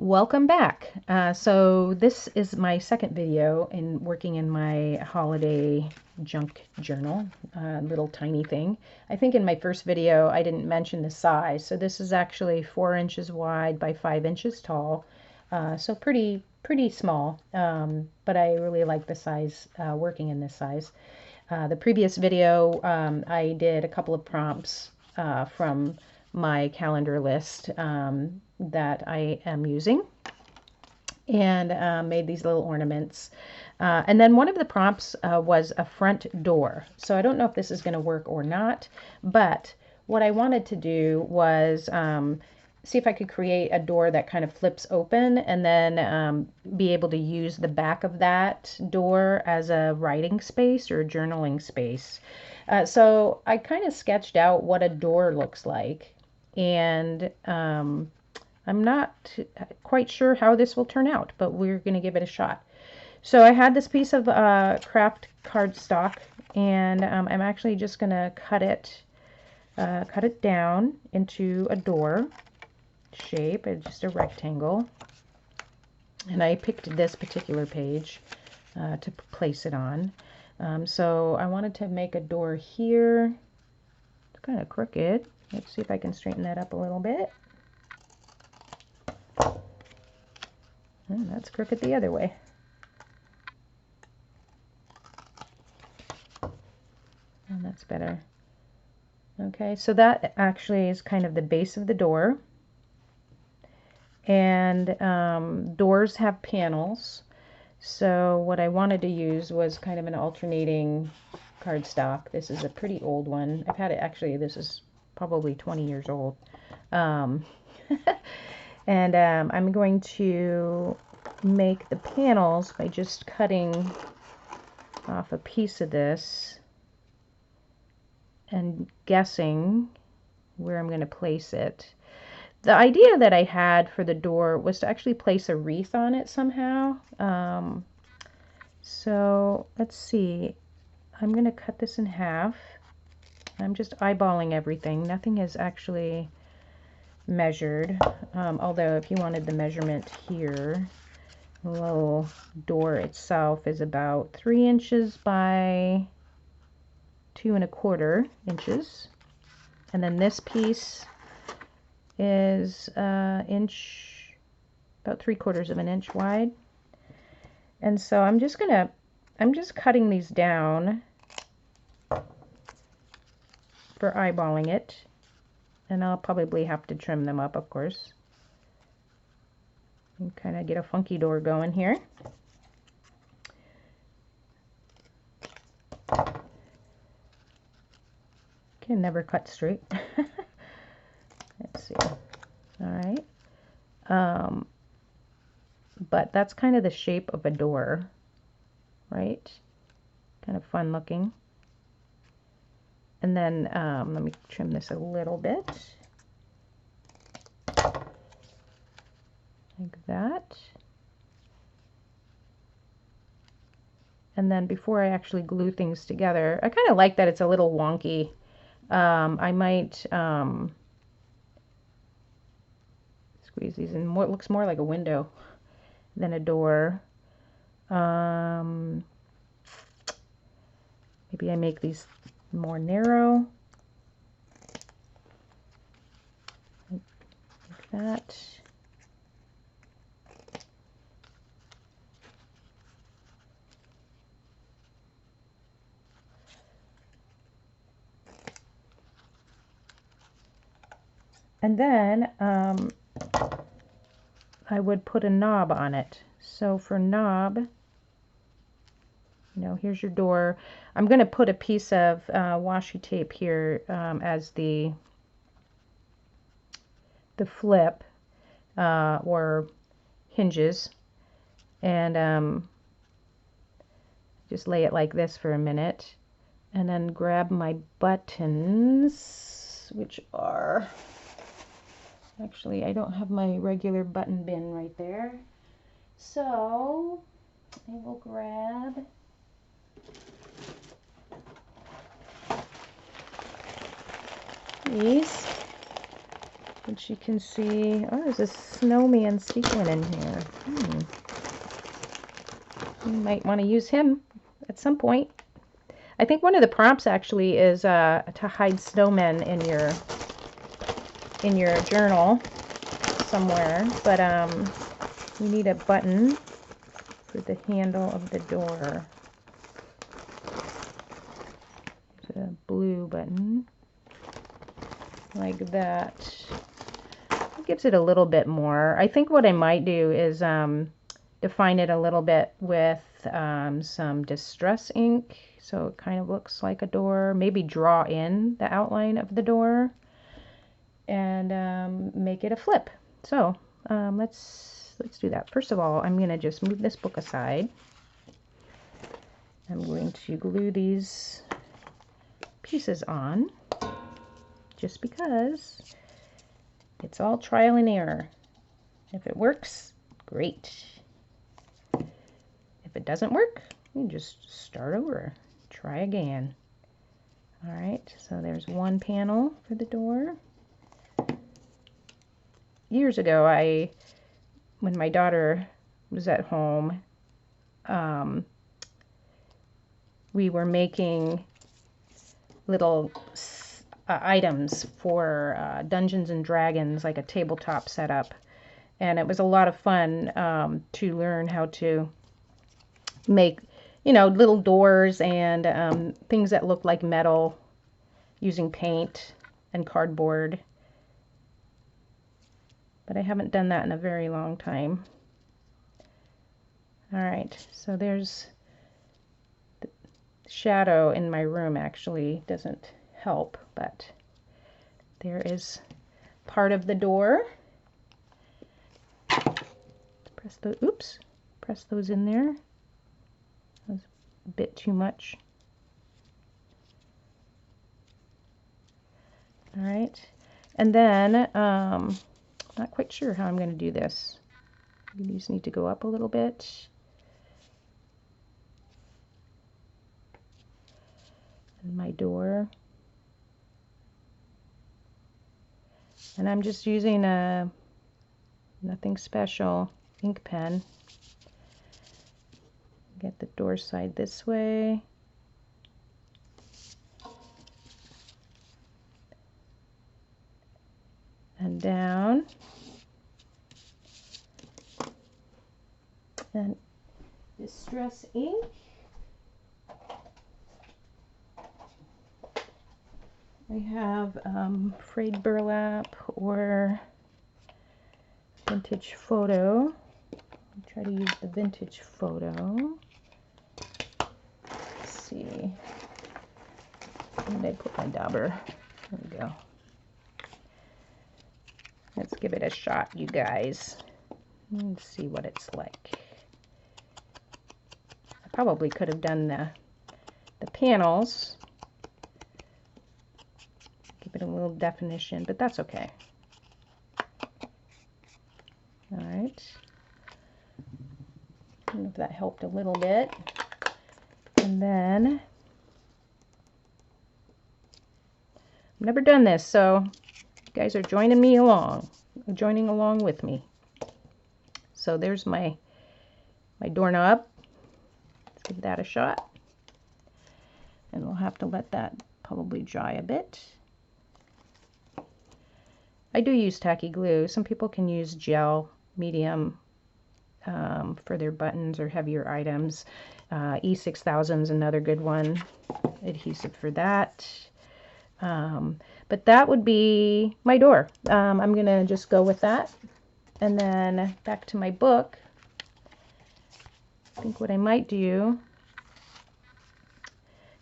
Welcome back. So this is my second video in working in my holiday junk journal, little tiny thing. I think in my first video I didn't mention the size. So this is actually 4 inches wide by 5 inches tall. So pretty small, but I really like the size, working in this size. The previous video I did a couple of prompts from my calendar list that I am using, and made these little ornaments. And then one of the prompts was a front door. So I don't know if this is going to work or not, but what I wanted to do was see if I could create a door that kind of flips open, and then be able to use the back of that door as a writing space or a journaling space. So I kind of sketched out what a door looks like, and I'm not quite sure how this will turn out, but we're going to give it a shot. So I had this piece of craft cardstock, and I'm actually just going to cut it down into a door shape, just a rectangle. And I picked this particular page to place it on. So I wanted to make a door here. It's kind of crooked. Let's see if I can straighten that up a little bit. And that's crooked the other way. And that's better. Okay, so that actually is kind of the base of the door. And doors have panels. So what I wanted to use was kind of an alternating cardstock. This is a pretty old one. I've had it, actually, this is probably 20 years old. And I'm going to make the panels by just cutting off a piece of this and guessing where I'm going to place it. The idea that I had for the door was to actually place a wreath on it somehow. So let's see. I'm going to cut this in half. I'm just eyeballing everything. Nothing is actually measured, although if you wanted the measurement here, the little door itself is about 3 inches by 2 1/4 inches, and then this piece is inch, about 3/4 of an inch wide. And so I'm just cutting these down for eyeballing it. And I'll probably have to trim them up, of course. And kind of get a funky door going here. Can never cut straight. Let's see. All right. But that's kind of the shape of a door, right? Kind of fun looking. And then let me trim this a little bit. Like that. And then before I actually glue things together, I kind of like that it's a little wonky. I might squeeze these in. It looks more like a window than a door. Maybe I make these more narrow, like that. And then I would put a knob on it. So for knob, here's your door. I'm going to put a piece of washi tape here as the flip or hinges, and just lay it like this for a minute, and then grab my buttons, which are, actually, I don't have my regular button bin right there, so I will grab these. which you can see. Oh, there's a snowman sequin in here. You might want to use him at some point. I think one of the prompts actually is to hide snowmen in your journal somewhere. But we need a button for the handle of the door. It's a blue button, like that. It gives it a little bit more. I think what I might do is define it a little bit with some distress ink, so it kind of looks like a door. Maybe draw in the outline of the door and make it a flip. So let's do that. First of all, I'm going to just move this book aside. I'm going to glue these pieces on, just because it's all trial and error. If it works, great. If it doesn't work, you just start over, try again. All right, so there's one panel for the door. Years ago, when my daughter was at home, we were making little items for Dungeons and Dragons, like a tabletop setup. And it was a lot of fun to learn how to make, little doors and things that look like metal using paint and cardboard. But I haven't done that in a very long time. All right, so there's the shadow in my room. Actually doesn't help, but there is part of the door. Press those in there. That was a bit too much. All right, and then not quite sure how I'm going to do this. These need to go up a little bit. And my door. And I'm just using a nothing special ink pen. Get the door side this way. And down. And distress ink. I have frayed burlap or vintage photo. I'll try to use the vintage photo. Let's see. Where did I put my dauber? There we go. Let's give it a shot, you guys. Let's see what it's like. I probably could have done the panels. Give it a little definition, but that's okay. All right. I don't know if that helped a little bit. And then, I've never done this, so you guys are joining along with me. So there's my doorknob. Let's give that a shot. And we'll have to let that probably dry a bit. I do use tacky glue. Some people can use gel medium for their buttons or heavier items. E6000 is another good one, adhesive for that. But that would be my door. I'm going to just go with that. And then back to my book. I think what I might do,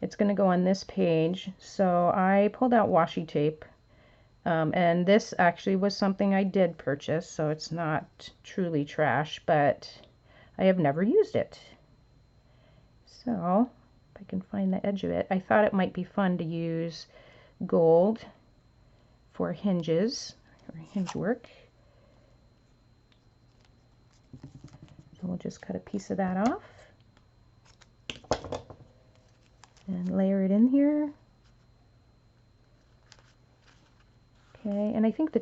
it's going to go on this page. So I pulled out washi tape. And this actually was something I did purchase, so it's not truly trash, but I have never used it. So, if I can find the edge of it, I thought it might be fun to use gold for hinges, or hinge work. So we'll just cut a piece of that off and layer it in here. Okay, and I think the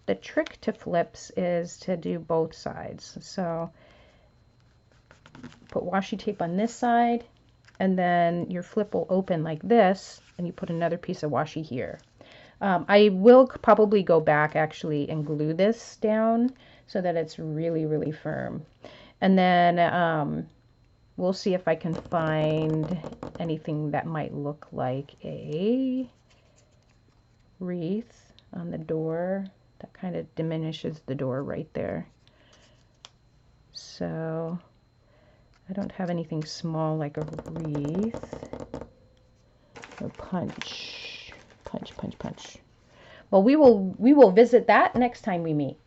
the trick to flips is to do both sides. So put washi tape on this side, and then your flip will open like this, and you put another piece of washi here. I will probably go back actually and glue this down so that it's really, really firm. And then we'll see if I can find anything that might look like a wreath on the door. That kind of diminishes the door right there. So I don't have anything small like a wreath. Or punch. Punch, punch, punch. Well, we will visit that next time we meet.